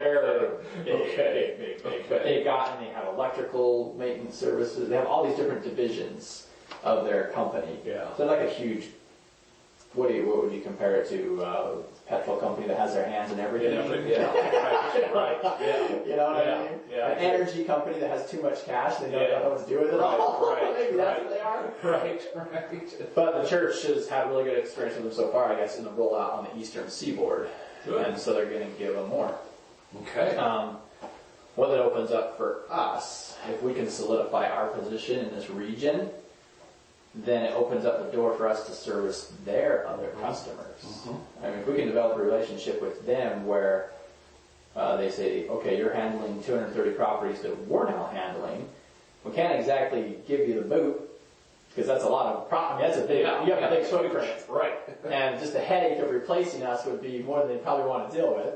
They're Okay. but they have electrical maintenance services. They have all these different divisions of their company. Yeah. So they're like a huge. What would you compare it to? Petrol company that has their hands in everything. Yeah. Right. Yeah. You know what I mean? Yeah. An energy company that has too much cash, they don't know what to do with it all. Right. Maybe that's what they are. Right. But the church has had really good experience with them so far, I guess, in the rollout on the eastern seaboard. Good. And so they're going to give them more. Okay. What that opens up for us, if we can solidify our position in this region, then it opens up the door for us to service their other customers. I mean, if we can develop a relationship with them where they say, okay, you're handling 230 properties that we're now handling, we can't exactly give you the boot, because that's a lot of that's a big, you have a big footprint. Right. And just the headache of replacing us would be more than they probably want to deal with.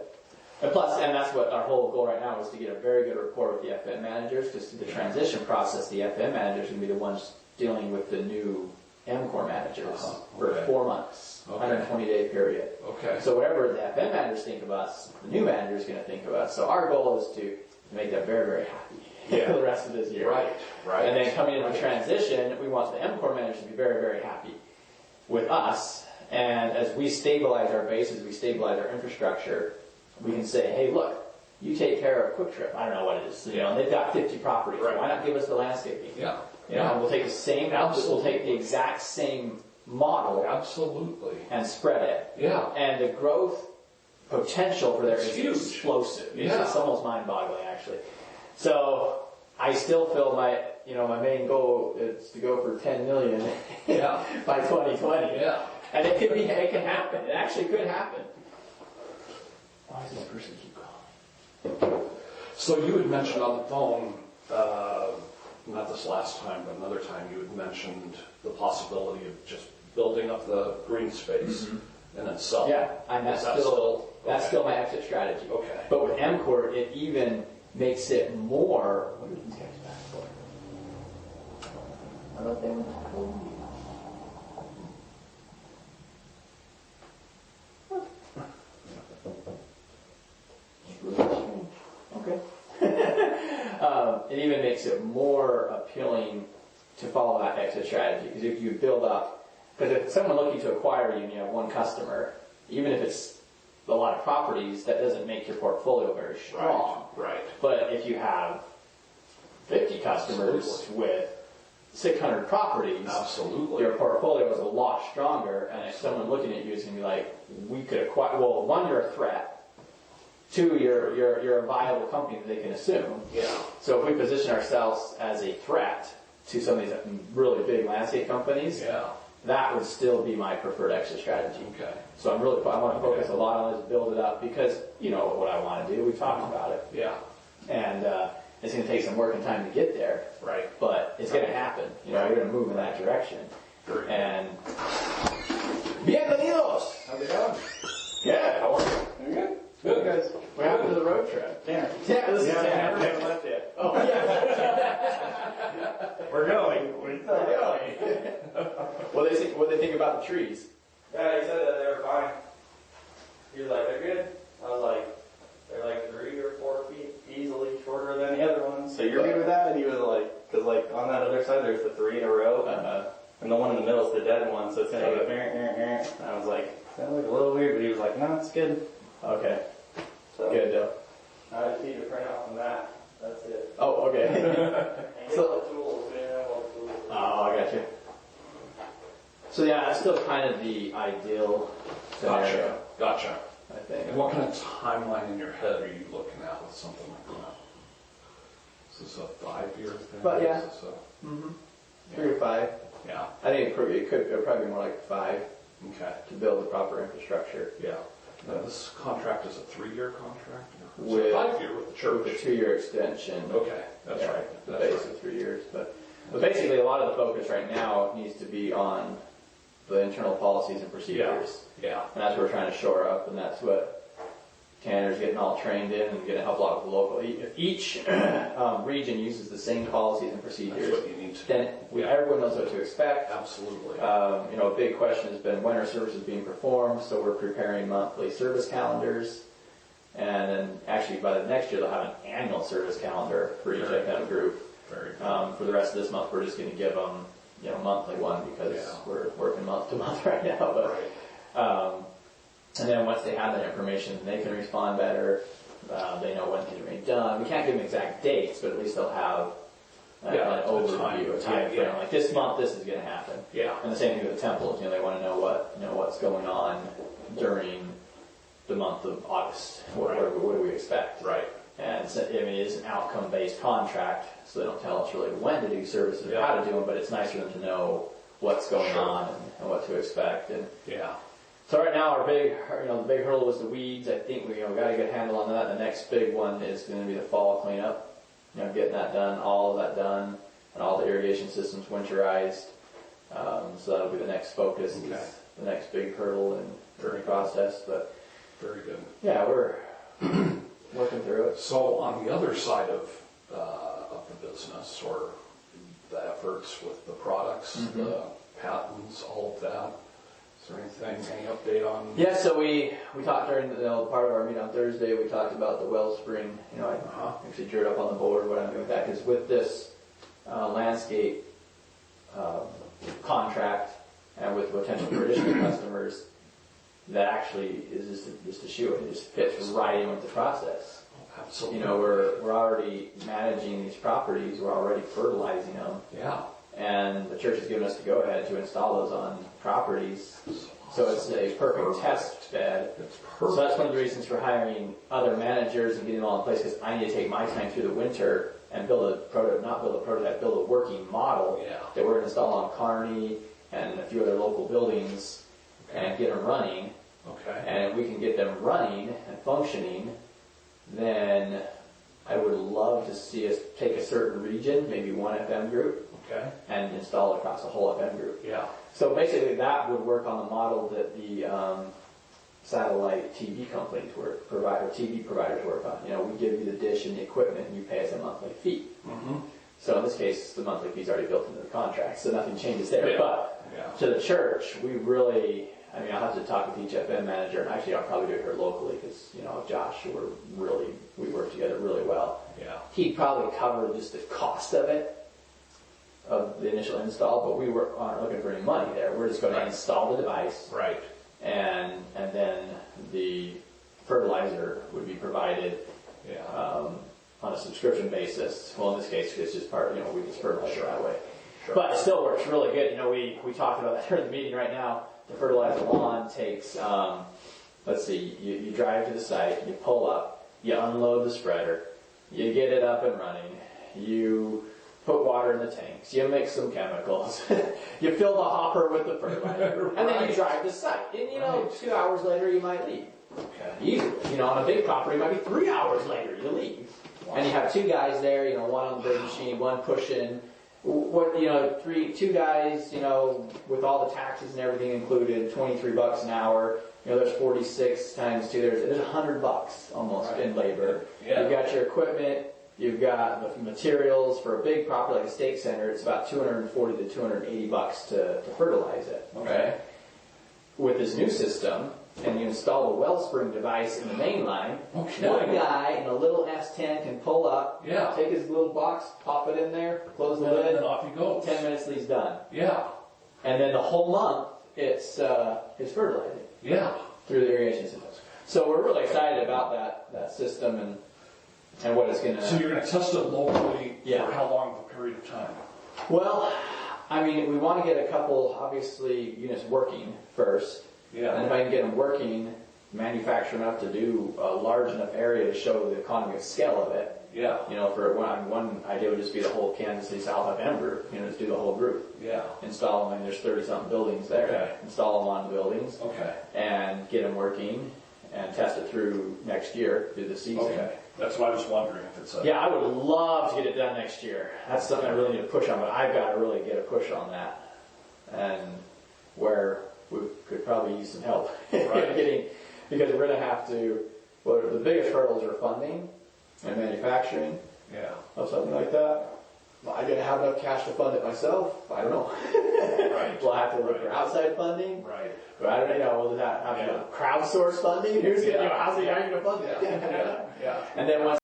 And plus, and that's what our whole goal right now is to get a very good rapport with the FM managers, because through the transition process, the FM managers are going to be the ones dealing with the new MCOR managers for 4 months, 120-day period. Okay. So whatever the FM managers think of us, the new manager is going to think of us. So our goal is to make them very, very happy for the rest of this year. Right. And then coming into transition, we want the MCOR managers to be very, very happy with us. And as we stabilize our base, as we stabilize our infrastructure, we can say, hey, look, you take care of Quick Trip. I don't know what it is. You know, they've got 50 properties. Right. Why not give us the landscaping? Yeah. You know, we'll take the same, we'll take the exact same model Absolutely. and spread it. Yeah. And the growth potential for there is huge. explosive. Yeah. It's almost mind-boggling, actually. So I still feel my main goal is to go for 10 million by 2020. Yeah. And it can happen. It actually could happen. Why does that person keep calling? So you had mentioned on the phone, not this last time, but another time, you had mentioned the possibility of just building up the green space and then selling. Yeah, and that's still my exit strategy. Okay. But with MCOR, it even makes it more. What are these guys back for? I thought they were cool. Okay. It even makes it more appealing to follow that exit strategy, because if you build up, because if someone looking to acquire you and you have one customer, even if it's a lot of properties, that doesn't make your portfolio very strong. Right. But if you have 50 customers with 600 properties, your portfolio is a lot stronger, and if someone looking at you is going to be like, we could acquire, well, one, you're a threat. Two, you're a viable company that they can assume. Yeah. So if we position ourselves as a threat to some of these really big landscape companies, that would still be my preferred exit strategy. Okay. So I want to focus a lot on this, build it up, because you know what I want to do. We talked about it. Yeah. And it's going to take some work and time to get there. Right. But it's going to happen. You know, we're going to move in that direction. And bienvenidos. How's it going? Yeah. How are you? Good. Good, guys. What happened to the road trip? Tanner. Yeah, this is Tanner. We haven't left yet. Oh, yeah. We're going. We're going. What they think about the trees? Yeah, he said that they were fine. He was like, they're good. I was like, they're like 3 or 4 feet easily shorter than the other ones. So you're good with that? And he was like, because like on that other side there's the 3 in a row, and the one in the middle is the dead one, so it's gonna go. And I was like, that looks a little weird, but he was like, no, it's good. Okay. So Good though. I just need to print out from that. That's it. Oh, okay. And get all the tools. Oh, I got you. So yeah, that's still kind of the ideal scenario. Gotcha. I think. And what kind of timeline in your head are you looking at with something like that? Is this a 5-year thing? But yeah. Is this a, 3 to 5. Yeah. I think it could probably be more like 5 Okay. to build the proper infrastructure. Yeah. Now this contract is a 3-year contract? Or With 5-year with the church? With a 2-year extension. Okay, that's right. The That's base right. of 3 years. But basically a lot of the focus right now needs to be on the internal policies and procedures. Yeah. And that's what we're trying to shore up, and that's what Tanner's getting all trained in and getting help a lot with the local. If each region uses the same policies and procedures, That's what you need to. then everyone knows what to expect. Absolutely. A big question has been when are services being performed, so we're preparing monthly service calendars. And then actually by the next year they'll have an annual service calendar for each Very FM group. Very good. For the rest of this month, we're just going to give them, monthly one because we're working month to month right now. But and then once they have that information, they can respond better. They know when things are being done. We can't give them exact dates, but at least they'll have an overview, a time frame. Like this month, this is going to happen. Yeah. And the same thing with the temples. They want to know what's going on during the month of August. What do we expect? Right. And so, it's an outcome-based contract, so they don't tell us really when to do services or how to do them, but it's nice for them to know what's going on and what to expect. And so right now, the big hurdle was the weeds. I think we got a good handle on that. The next big one is going to be the fall cleanup. Getting that done, all of that done, and all the irrigation systems winterized. So that'll be the next focus. Okay. Is the next big hurdle in the process. But very good. Yeah, we're working through it. So on the other side of the business, or the efforts with the products, the patents, all of that, is there anything, any update on? Yeah, so we talked during part of our meeting on Thursday. We talked about the Wellspring. I actually drew it up on the board what I'm doing with that, because with this landscape contract and with potential for additional customers, that actually is just a shoe. It just fits right in with the process. Absolutely. We're already managing these properties. We're already fertilizing them. Yeah. And the church has given us the go-ahead to install those on properties. So it's a perfect test bed. It's perfect. So that's one of the reasons for hiring other managers and getting them all in place, because I need to take my time through the winter and build a working model that we're going to install on Kearney and a few other local buildings and get them running. Okay. And if we can get them running and functioning, then I would love to see us take a certain region, maybe one FM group, and install it across a whole FM group. Yeah. So basically that would work on the model that the satellite TV companies TV providers work on. We give you the dish and the equipment and you pay us a monthly fee. Mm-hmm. So in this case, the monthly fee is already built into the contract, so nothing changes there. Yeah. But to the church, we really, I'll have to talk with each FM manager, and actually I'll probably do it here locally, because, Josh, we work together really well. Yeah. He'd probably cover just the cost of it, of the initial install, but we aren't looking for any money there. We're just going to install the device. Right. And then the fertilizer would be provided on a subscription basis. Well, in this case, it's just part, we just fertilize it that way. Sure. But it still works really good. We talked about that during the meeting right now. The fertilizer lawn takes, let's see, you drive to the site, you pull up, you unload the spreader, you get it up and running, you put water in the tanks, you mix some chemicals, you fill the hopper with the fertilizer, and then you drive to site. And 2 hours later you might leave. Okay. Easily. On a big property, it might be 3 hours later you leave. Wow. And you have two guys there, one on the big machine, one pushing. Two guys, with all the taxes and everything included, $23 an hour. There's 46 times 2. There's $100 almost in labor. Yeah. You've got your equipment. You've got the materials. For a big property like a stake center, it's about $240 to $280 to fertilize it. Okay. With this new system, and you install the Wellspring device in the main line, one guy in a little S10 can pull up, take his little box, pop it in there, close the lid, and off he goes. 10 minutes, he's done. Yeah. And then the whole month, it's fertilizing. Yeah. Through the irrigation system. So we're really excited about that system and what it's going to... So you're going to test it locally for how long of a period of time? Well, we want to get a couple, obviously, units working first. Yeah. And if I can get them working, manufacture enough to do a large enough area to show the economy of scale of it. Yeah. For one idea would just be the whole Kansas City South FM group, just do the whole group. Yeah. Install them, there's 30-something buildings there. Okay. Install them on the buildings. Okay. And get them working and test it through next year, through the season. Okay. That's what I was wondering if it's Yeah, I would love to get it done next year. That's something I really need to push on, but I've got to really get a push on that. And where we could probably use some help because we're going to have to, the biggest hurdles are funding and manufacturing of something like that. Am I going to have enough cash to fund it myself? I don't know. Right. We'll have to look for Right. outside funding. Right. But I don't know. Will that have Yeah. crowdsource funding? Who's going to, Yeah. how's the guy going to fund it? Yeah. Yeah. And then once